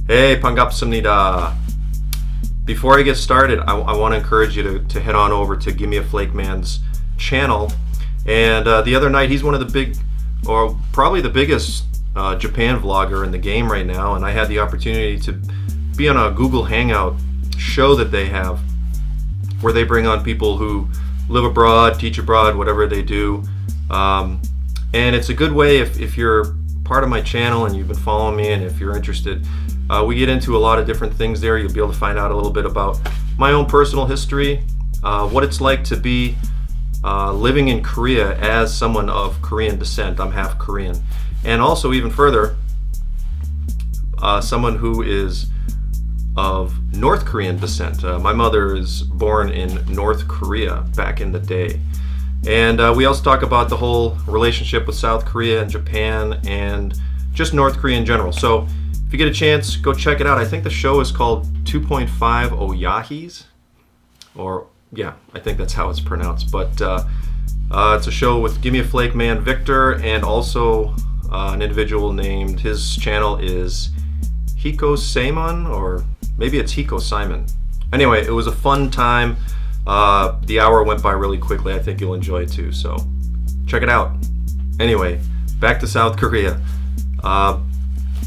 Hey, 반갑습니다. Before I get started, I want to encourage you to head on over to Gimme a Flake Man's channel. And the other night, he's one of the big, or probably the biggest Japan vlogger in the game right now. And I had the opportunity to be on a Google Hangout show that they have, where they bring on people who live abroad, teach abroad, whatever they do. And it's a good way if you're part of my channel and you've been following me, and if you're interested. We get into a lot of different things there. You'll be able to find out a little bit about my own personal history, what it's like to be living in Korea as someone of Korean descent. I'm half Korean. And also, even further, someone who is of North Korean descent. My mother is born in North Korea back in the day. And we also talk about the whole relationship with South Korea and Japan and just North Korea in general. So if you get a chance, go check it out. I think the show is called 2.5 Oyahis, or yeah, I think that's how it's pronounced. But it's a show with Gimme a Flake Man Victor, and also an individual named, his channel is Hiko Simon, or maybe it's Hiko Simon. Anyway, it was a fun time. The hour went by really quickly. I think you'll enjoy it too, so check it out. Anyway, back to South Korea.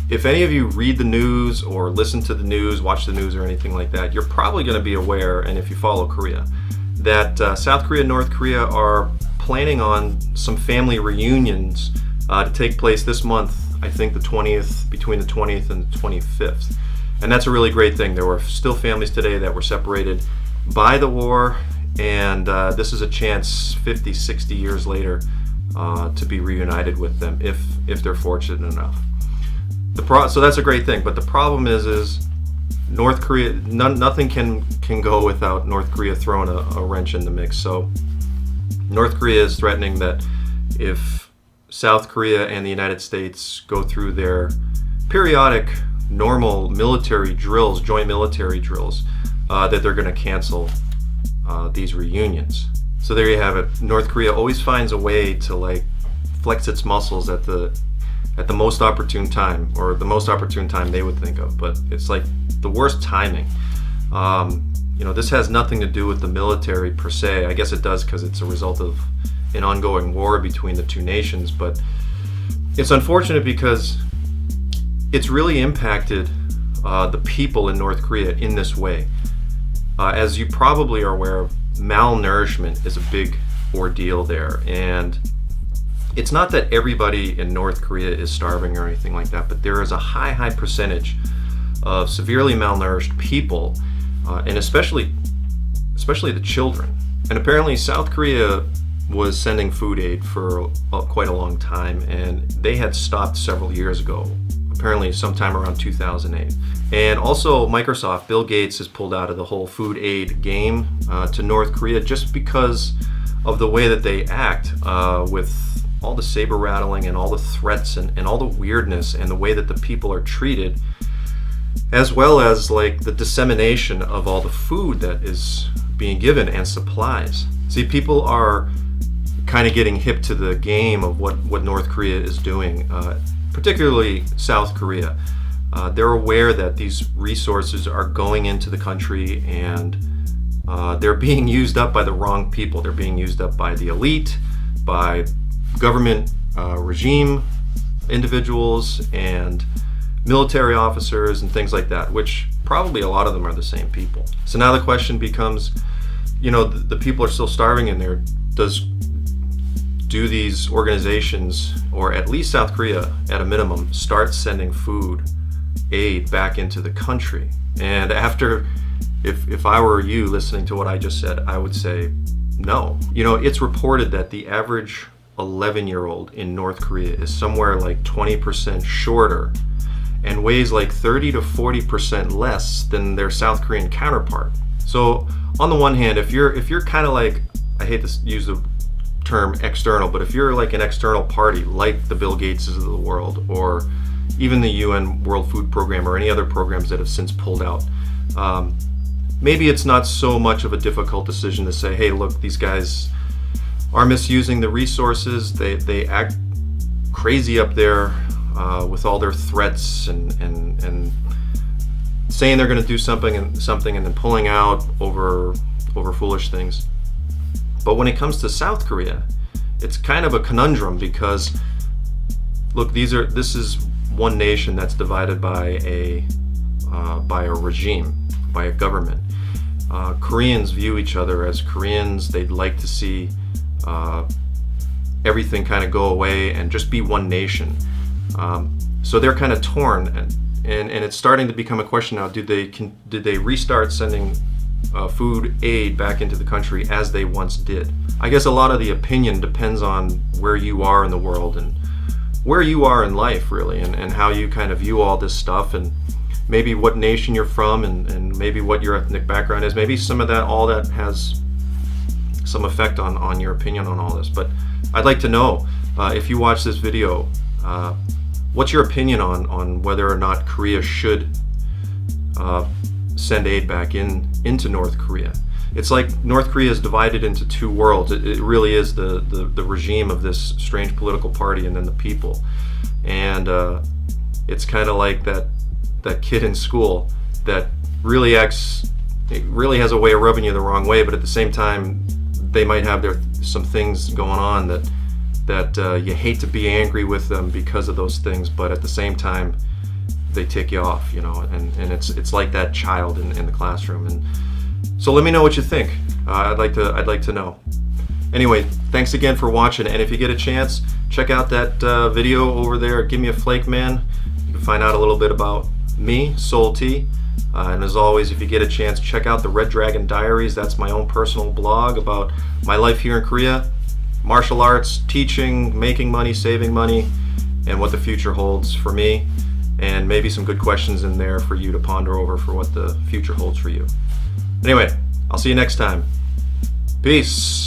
If any of you read the news or listen to the news, watch the news or anything like that, you're probably going to be aware, and if you follow Korea, that South Korea and North Korea are planning on some family reunions to take place this month. I think the 20th, between the 20th and the 25th. And that's a really great thing. There were still families today that were separated by the war, and this is a chance 50, 60 years later to be reunited with them if they're fortunate enough. So that's a great thing, but the problem is North Korea, nothing can go without North Korea throwing a wrench in the mix. So North Korea is threatening that if South Korea and the United States go through their periodic normal military drills, joint military drills, that they're going to cancel these reunions. So there you have it. North Korea always finds a way to like flex its muscles at the most opportune time, or the most opportune time they would think of, but it's like the worst timing. You know, this has nothing to do with the military per se. I guess it does, because it's a result of an ongoing war between the two nations, but it's unfortunate because it's really impacted the people in North Korea in this way. As you probably are aware of, malnourishment is a big ordeal there, and it's not that everybody in North Korea is starving or anything like that, but there is a high percentage of severely malnourished people, and especially the children. And apparently South Korea was sending food aid for quite a long time, and they had stopped several years ago, apparently sometime around 2008. And also Microsoft, Bill Gates, has pulled out of the whole food aid game to North Korea just because of the way that they act with all the saber rattling and all the threats and all the weirdness and the way that the people are treated, as well as like the dissemination of all the food that is being given and supplies. See, people are kind of getting hip to the game of what North Korea is doing, particularly South Korea. They're aware that these resources are going into the country, and they're being used up by the wrong people. They're being used up by the elite, by government regime individuals and military officers and things like that, which probably a lot of them are the same people. So now the question becomes, you know, the people are still starving in there. Do these organizations, or at least South Korea at a minimum, start sending food aid back into the country? And after, if I were you listening to what I just said, I would say no. You know, it's reported that the average 11-year-old in North Korea is somewhere like 20% shorter and weighs like 30 to 40% less than their South Korean counterpart. So on the one hand, if you're kind of like, I hate to use the term external, but if you're like an external party like the Bill Gateses of the world, or even the UN World Food Program, or any other programs that have since pulled out, maybe it's not so much of a difficult decision to say, hey, look, these guys are misusing the resources. They act crazy up there with all their threats and saying they're going to do something and then pulling out over foolish things. But when it comes to South Korea, it's kind of a conundrum, because look, this is one nation that's divided by a regime, by a government. Koreans view each other as Koreans. They'd like to see everything kind of go away and just be one nation. So they're kind of torn, and it's starting to become a question now. Did they restart sending food aid back into the country as they once did? I guess a lot of the opinion depends on where you are in the world and where you are in life, really, and how you kind of view all this stuff, and maybe what nation you're from, and maybe what your ethnic background is. Maybe some of that, all that has some effect on your opinion on all this. But I'd like to know, if you watch this video, what's your opinion on whether or not Korea should send aid back into North Korea? It's like North Korea is divided into two worlds. It really is the regime of this strange political party, and then the people. And it's kind of like that kid in school that really has a way of rubbing you the wrong way, but at the same time they might have some things going on that you hate to be angry with them because of those things, but at the same time they tick you off, you know. And it's like that child in the classroom. And so let me know what you think. I'd like to know. Anyway, thanks again for watching, and if you get a chance, check out that video over there, Give Me a Flake Man. You can find out a little bit about me, Soul T. And as always, if you get a chance, check out the Red Dragon Diaries. That's my own personal blog about my life here in Korea, martial arts, teaching, making money, saving money, and what the future holds for me, and maybe some good questions in there for you to ponder over for what the future holds for you. Anyway, I'll see you next time. Peace.